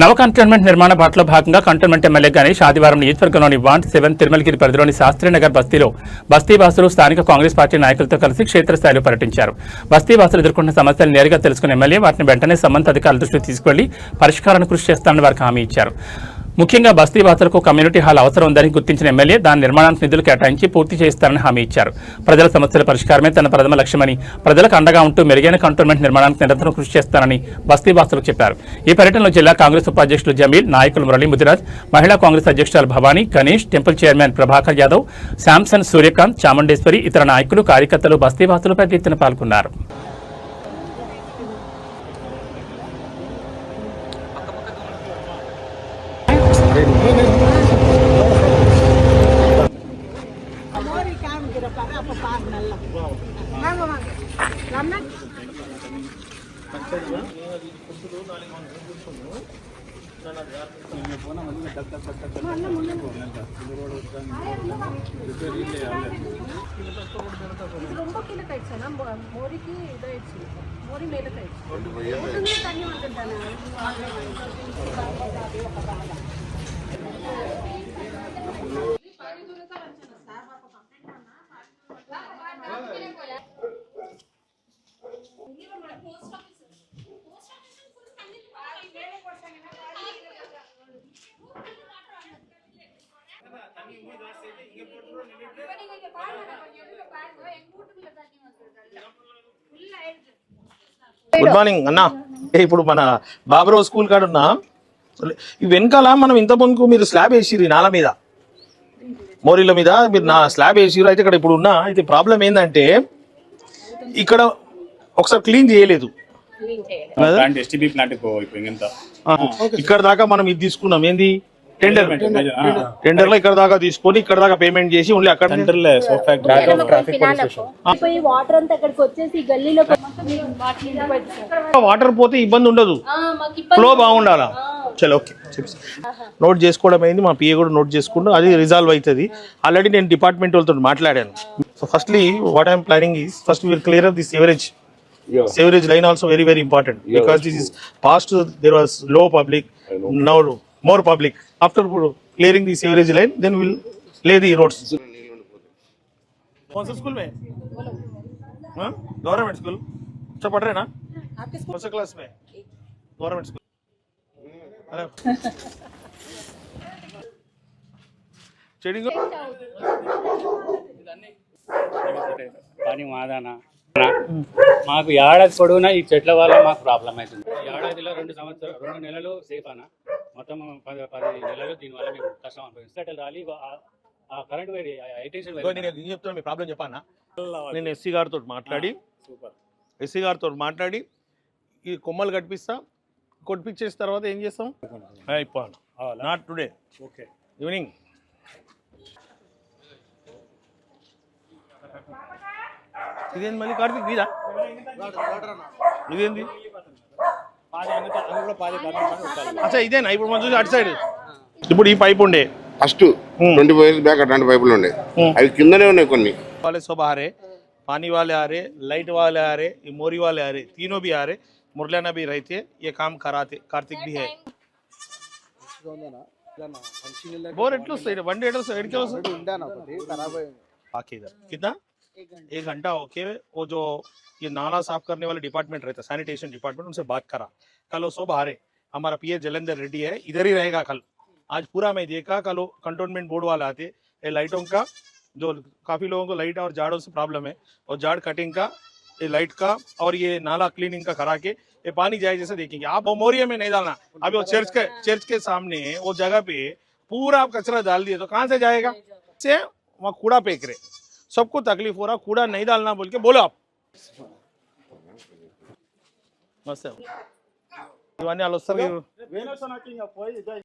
నవ కంటోన్మెంట్ నిర్మాణ బాటలో భాగంగా కంటోన్మెంట్ ఎమ్మెల్యే గణేష్ ఆదివారం నియోజకవర్గంలోని వార్డ్ 7 తిరుమలగిరి పరిధిలోని శాస్త్రీనగర్ బస్తీలో బస్తీవాసులు స్థానిక కాంగ్రెస్ పార్టీ నాయకులతో కలిసి క్షేత్రస్థాయిలో పర్యటించారు. బస్తీవాసులు ఎదుర్కొంటున్న సమస్యలు నేరుగా తెలుసుకున్న ఎమ్మెల్యే వాటిని వెంటనే సంబంధిత అధికారుల దృష్టికి తీసుకెళ్లి పరిష్కారానికి కృషి చేస్తానని వారికి హామీ ఇచ్చారు. ముఖ్యంగా బస్తీవాసులకు కమ్యూనిటీ హాల్ అవసరం ఉందని గుర్తించిన ఎమ్మెల్యే దాని నిర్మాణానికి నిధులు కేటాయించి పూర్తి చేస్తారని హామీ ఇచ్చారు. ప్రజల సమస్యల పరిష్కారమే తన ప్రథమ లక్ష్యమని, ప్రజలకు అండగా ఉంటూ మెరుగైన కంటోన్మెంట్ నిర్మాణానికి నిరంతరం కృషి చేస్తానని బస్తీవాసులకు చెప్పారు. ఈ పర్యటనలో జిల్లా కాంగ్రెస్ ఉపాధ్యక్షులు జమీల్, నాయకులు మురళీ ముదిరాజ్, మహిళా కాంగ్రెస్ అధ్యక్షురాలు భవానీ, గణేష్, టెంపుల్ చైర్మన్ ప్రభాకర్ యాదవ్, శాంసన్, సూర్యకాంత్, చాముండేశ్వరి, ఇతర నాయకులు, కార్యకర్తలు బస్తీవాసులు పెద్ద ఎత్తున పాల్గొన్నారు. గుడ్ మార్నింగ్ అన్నా. ఇప్పుడు మన బాబురావు స్కూల్ కాడ ఉన్నా ఈ వెనకాల మనం ఇంత ముందుకు మీరు స్లాబ్ వేసిరు నాల మీద మోరీల మీద మీరు నా స్లాబ్ వేసిరు. అయితే ఇక్కడ ఇప్పుడు ఉన్నా అయితే ప్రాబ్లం ఏంటంటే ఇక్కడ ఒకసారి క్లీన్ చేయలేదు. ఇక్కడ దాకా మనం ఇది తీసుకున్నాం ఏంది టెండర్ లో ఇక్కడ దాకా తీసుకొని ఇక్కడ దాకా పేమెంట్ చేసి ఓన్లీ అక్కడ వాటర్ పోతే ఇబ్బంది ఉండదు, ఫ్లో బాగుండాలా. చలో ఓకే నోట్ చేసుకోవడం అయింది, మా పిఏ కూడా నోట్ చేసుకుంటూ అది రిజాల్వ్ అవుతుంది. ఆల్రెడీ నేను డిపార్ట్మెంట్ వాళ్ళతో మాట్లాడాను. So firstly what I'm planning is first will clear the sewerage line also very important because this is past there was low public, now more public. After clearing the sewerage line then we'll lay the roads. कौन सा school में? हाँ government school. अच्छा पढ़ रहे ना? कौन सा क्लास में? Government school. अरे चेडिंग पानी मादाना మాకు ఏడాది పొడవునా ఈ చెట్ల వల్ల మాకు ప్రాబ్లం అవుతుంది. ఏడాదిలో 2 నెలలు సేఫ్ అన్న, మొత్తం 10 నెలలు దీనివల్ల మేము కష్టం అనుభవిస్తాం. రాలి ఆ కరెంట్ చెప్తాను మీ ప్రాబ్లం చెప్పానా. నేను ఎస్సీ గారితో మాట్లాడి ఈ కొమ్మలు కొట్టిపించేసిన తర్వాత ఏం చేస్తాం అయిపోయాను. Not today, okay evening. ఇదేంది మళ్ళీ కార్తీక్ నీదా? ఇదేంది? అచ్చా ఇదేనా ఇప్పుడు మనం చూసి అటు సైడ్. ఇప్పుడు ఈ పైప్ ఉండే ఫస్ట్ 25 years బ్యాక్ అట్లాంటి పైపులు ఉండే, అవి కిందనే ఉన్నాయి కొన్ని. वाले सब आ रहे, पानी वाले आ रहे, लाइट वाले आ रहे, ये मोरी वाले आ रहे, तीनों भी आ रहे. मुरलियाना भी रहते, ये काम कराते. कार्तिक भी है. बोर एट वन डे बाकी इधर कितना 1 घंटा ओके. वो जो ये नाला साफ करने वाले डिपार्टमेंट रहता है, सैनिटेशन डिपार्टमेंट, उनसे बात करा. कल वो सब आ रहे. हमारा पीए जलंधर रेड्डी है, इधर ही रहेगा कल. आज पूरा मैं देखा. कल कंटोनमेंट बोर्ड वाले आते, ये लाइटों का जो काफी लोगों को लाइट और झाड़ों से प्रॉब्लम है, और झाड़ कटिंग का, ये लाइट का और ये नाला क्लीनिंग का करा के ये पानी जाए जैसे देखेंगे. आप वो मोरिया में नहीं डालना. अभी वो चर्च के सामने वो जगह पे पूरा आप कचरा डाल दिए तो कहाँ से जाएगा? से वहाँ कूड़ा फेंक रहे, सबको तकलीफ हो रहा. कूड़ा नहीं डालना बोल के बोलो आप. मस्त